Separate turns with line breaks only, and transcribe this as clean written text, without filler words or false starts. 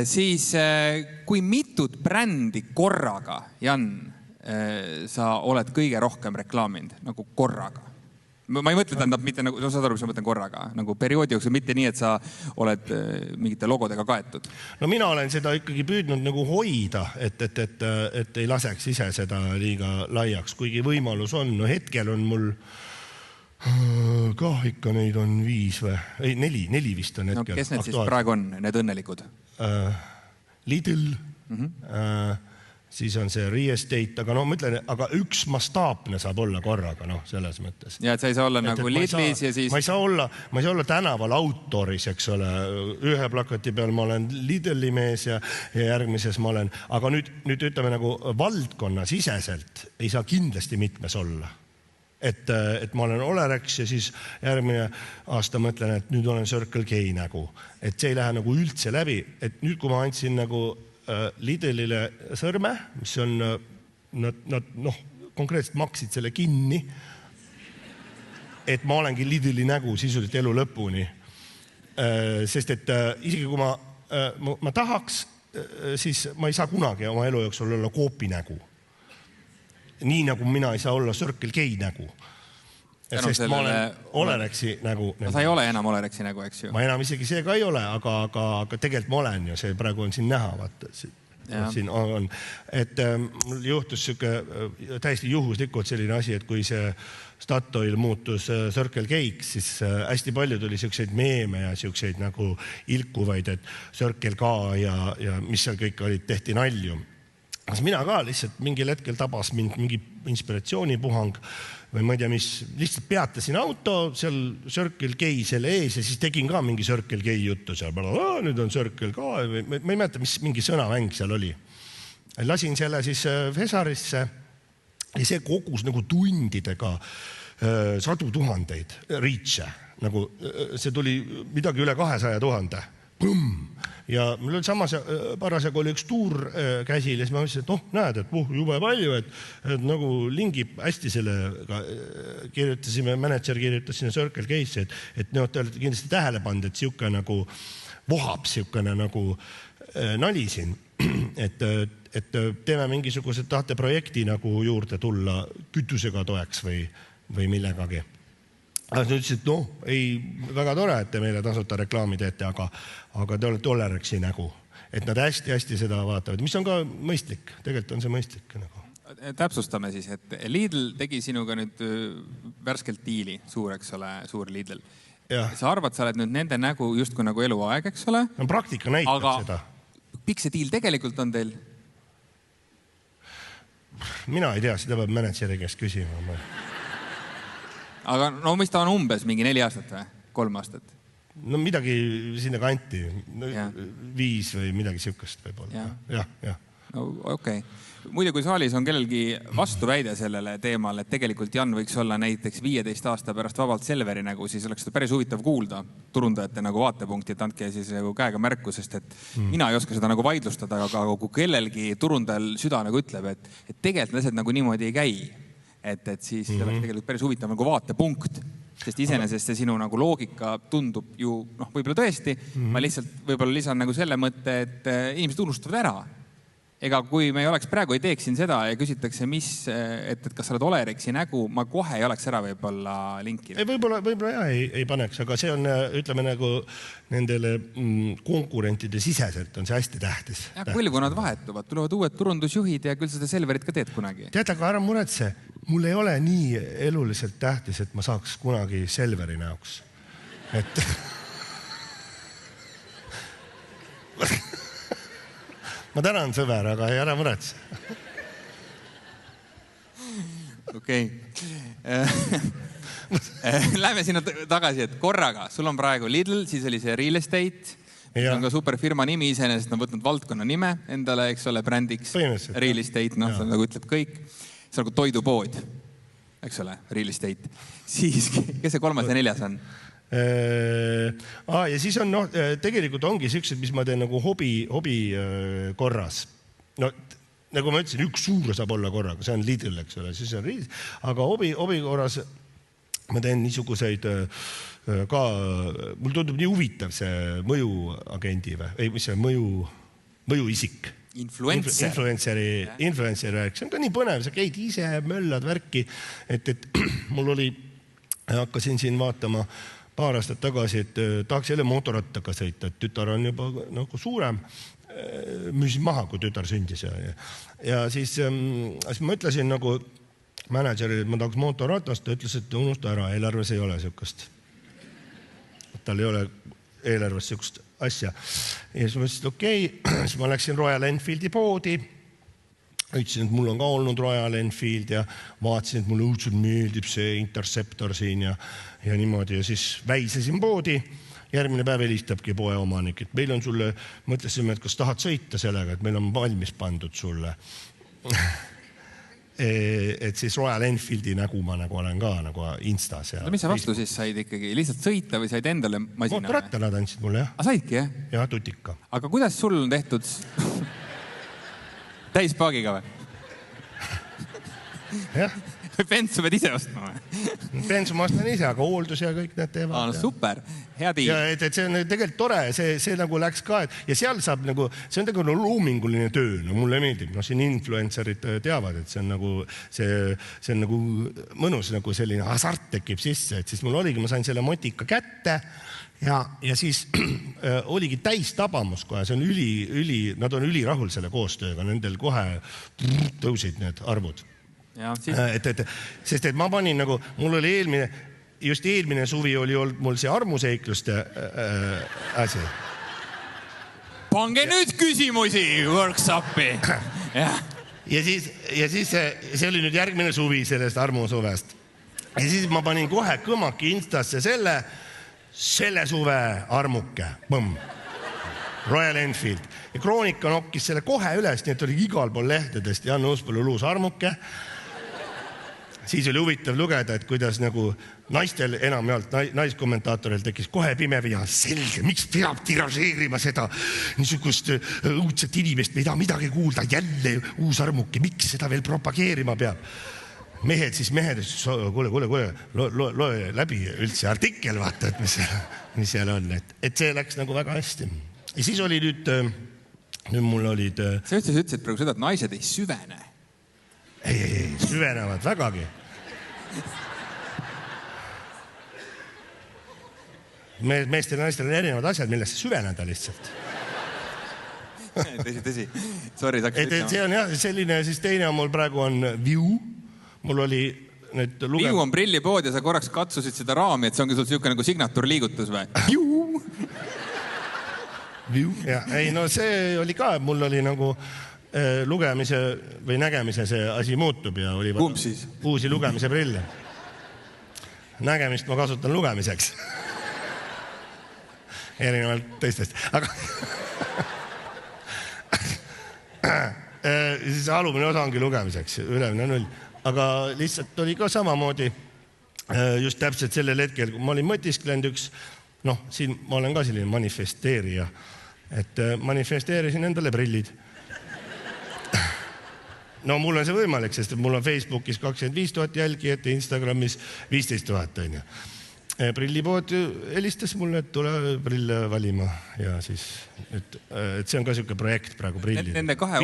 Siis kui mitut brändi korraga, Jan, sa oled kõige rohkem reklaaminud, nagu korraga? Ma ei mõtle, tähendab mitte nagu, saad aru, mis ma mõtlen korraga, nagu perioodi jooksul, mitte nii, et sa oled mingite logodega kaetud.
No mina olen seda ikkagi püüdnud nagu hoida, et ei laseks ise seda liiga laiaks, kuigi võimalus on. No hetkel on mul kah ikka neid on 5 või, ei 4 vist on hetkel.
No kes need siis praegu on, need õnnelikud?
Lidl, siis on see Re-Estate, aga no ma ütlen, aga üks mastaapne saab olla korraga, noh, selles mõttes.
Ja et sa ei saa olla nagu Lidlis ja siis...
Ma ei saa olla tänaval autoris, eks ole. Ühe plakati peal ma olen Lidli mees ja järgmises ma olen. Aga nüüd ütleme nagu valdkonna siseselt ei saa kindlasti mitmes olla. Et ma olen Olerex ja siis järgmine aasta mõtlen, et nüüd olen Circle K nägu. Et see ei lähe nagu üldse läbi. Et nüüd, kui ma andsin nagu Lidlile sõrme, mis on, nad konkreetselt maksid selle kinni, et ma olengi Lidli nägu sisuliselt elu lõpuni. Sest et isegi kui ma tahaks, siis ma ei saa kunagi oma elu jooksul olla Coopi nägu. Nii nagu mina ei saa olla Circle K nägu. Sest ma olen Olerexi nägu.
Sa ei ole enam Olerexi nägu, eks ju?
Ma enam isegi see ka ei ole, aga tegelikult ma olen ju, see praegu on siin näha, vaata, siin on. Et mul juhtus täiesti juhuslikult selline asi, et kui see Statoil muutus Circle K-ks, siis hästi palju tuli selliseid meeme ja selliseid nagu ilkuvaid, et Circle K ja mis seal kõik olid, tehti nalju. Kas mina ka lihtsalt mingil hetkel tabas mingi inspiratsioonipuhang või ma ei tea, mis lihtsalt peatasin auto seal Circle K selle ees ja siis tegin ka mingi Circle K juttu seal. Nüüd on Circle K, ma ei mäleta, mis mingi sõnamäng seal oli. Lasin selle siis Fesarisse ja see kogus nagu tundidega 100 000 riitse. Nagu see tuli midagi üle 200 000. Ja mul oli samas parasjagu oli üks tuur käsil ja siis ma mõtlesin, et näed, et jube palju, et nagu lingib hästi sellega. Kirjutasime, manager kirjutas sinna Circle K-sse, et te olete kindlasti tähele pannud, et siuke nagu vohab siukene nagu nali siin, et teeme mingisuguse tahte projekti nagu juurde tulla kütusega toeks või millegagi. Aga ta ütles, et ei, väga tore, et te meile tasuta reklaami teete, aga te olete Olerexi nägu. Et nad hästi seda vaatavad, mis on ka mõistlik. Tegelikult on see mõistlik. Nagu.
Täpsustame siis, et Lidl tegi sinuga nüüd värskelt diili, suur Lidl. Ja. Sa arvad, sa oled nüüd nende nägu justkui nagu eluaeg, eks ole?
No praktika näitab seda.
Aga pikk see diil tegelikult on teil?
Mina ei tea, seda peab manageri käest küsima.
Aga no mis ta on umbes mingi 4 aastat või 3 aastat?
No midagi sinna kanti, 5 või midagi siukest võib-olla. Ja.
No okei. Muidu kui saalis on kellelgi vastuväide sellele teemal, et tegelikult Jan võiks olla näiteks 15 aasta pärast vabalt Selveri nägu, siis oleks seda päris huvitav kuulda turundajate nagu vaatepunkti, et andke siis nagu käega märku, sest et mina ei oska seda nagu vaidlustada, aga kui kellelgi turundajal süda nagu ütleb, et tegelikult asjad nagu niimoodi ei käi. Et siis oleks tegelikult päris huvitav nagu vaatepunkt, sest iseenesest see sinu nagu loogika tundub ju, võib-olla tõesti, ma lihtsalt võib-olla lisan nagu selle mõtte, et inimesed unustavad ära. Ega kui me oleks praegu ei teeksin seda ja küsitakse, et kas sa oled Olerexi nägu, ma kohe ei oleks ära võib-olla linki.
Võib-olla ei paneks, aga see on, ütleme nagu nendele konkurentide siseselt on see hästi tähtis.
Ja põlvkonnad vahetuvad, tulevad uued turundusjuhid ja küll seda Selverit ka teed kunagi.
Tead, aga ära muretse, mul ei ole nii eluliselt tähtis, et ma saaks kunagi Selveri näoks. Et... Ma tänan sõber, aga ei ära muretse.
Okei. Lähme sinna tagasi, et korraga. Sul on praegu Lidl, siis oli see Re-Estate. See on ka superfirma nimi, iseenesest on võtnud valdkonna nime endale, eks ole, brändiks. Re-Estate, see nagu ütleb kõik. See on nagu toidupood, eks ole, Re-Estate. Siis, kes see 3. ja 4. on?
Ja siis on, tegelikult ongi sellised, mis ma teen nagu hobi korras. No, nagu ma ütlesin, üks suur saab olla korraga, see on Lidl, eks ole, siis on Lidl. Aga hobi korras ma teen niisuguseid ka, mul tundub nii huvitav see mõjuagendi või mis see mõjuisik. Influenceri rääk. See on ka nii põnev, sa käid ise, möllad värki, et mul oli, hakkasin siin vaatama paar aastat tagasi, et tahaks jälle mootorrattaga sõita, et tütar on juba nagu suurem, müüsin maha, kui tütar sündis. Ja siis ma ütlesin nagu manageril, et ma tahaks mootorratast, ta ütles, et unusta ära, eelarves ei ole sükast. Tal ei ole eelarves sükast asja. Ja siis ma ütlesin, et okei, siis ma läksin Royal Enfieldi poodi, ütlesin, et mul on ka olnud Royal Enfield ja vaatasin, et mulle õudselt meeldib see Interceptor siin ja niimoodi ja siis väisesin poodi. Järgmine päev helistabki poe omanik, et meil on sulle, mõtlesime, et kas tahad sõita sellega, et meil on valmis pandud sulle. Et siis Royal Enfieldi nägu ma nagu olen ka nagu Instas.
No mis sa vastu siis said ikkagi? Lihtsalt sõita või said endale masina?
Mootorratta nad andsid mulle, jah.
Saidki, jah?
Ja tutika.
Aga kuidas sul on tehtud täispaagiga või?
Jah.
Või bensu pead ise ostma või?
Bensu ma ostan ise, aga hooldus ja kõik need teevad.
No super, hea tiim.
Ja et see on tegelikult tore, see nagu läks ka, ja seal saab nagu, see on nagu loominguline töö, no mulle meeldib, no siin influencerid teavad, et see on nagu mõnus, nagu selline hasart tekib sisse, et siis mul oligi, ma sain selle motika kätte ja siis oligi täis tabamus kohe, see on nad on ülirahul selle koostööga, nendel kohe tõusid need arvud.
Ja, siis...
sest et ma panin nagu, mul oli eelmine suvi oli olnud mul see armuseikluste asi.
Pange nüüd küsimusi workshopi.
Ja siis see oli nüüd järgmine suvi sellest armusuvest. Ja siis ma panin kohe kõmaki Instasse selle suve armuke. Põmm. Royal Enfield. Ja Kroonika nokkis selle kohe üles, nii et oli igal pool lehtedest Jan Uuspõllu luus armuke. Siis oli huvitav lugeda, et kuidas nagu naistel enamjaolt, naiskommentaatorile tekkis kohe pimevi ja selge, miks peab tiražeerima seda niisugust õudset inimest, me ei taha midagi kuulda, jälle uus armuke, miks seda veel propageerima peab. Mehed, kuule, loe läbi üldse artikkel, vaata, et mis seal on, et see läks nagu väga hästi. Ja siis oli nüüd mul olid...
Sa ütlesid praegu seda, et naised ei süvene.
Ei, süvenevad vägagi. Meestel ja naistel on erinevad asjad, millesse süveneda lihtsalt.
Tõsi. Sorry,
see on jah, selline, siis teine on mul praegu on View. Mul oli need
View on prillipood ja sa korraks katsusid seda raami, et see ongi sul siuke nagu signatuurliigutus või?
View. Ja, ei, no see oli ka, mul oli nagu lugemise või nägemise see asi muutub ja oli uusi lugemise prille. Nägemist ma kasutan lugemiseks. Erinevalt teistest. Aga siis alumine osa ongi lugemiseks, ülemine 0. Aga lihtsalt oli ka samamoodi just täpselt sellel hetkel, kui ma olin mõtisklenud siin ma olen ka selline manifesteerija, et manifesteerisin endale prillid. No mul on see võimalik, sest mul on Facebookis 25 000 jälgijat ja Instagramis 15 000 on ju. Prillipood helistas mulle, et tule prille valima ja siis, et see on ka selline projekt praegu prillid.
Nende kahe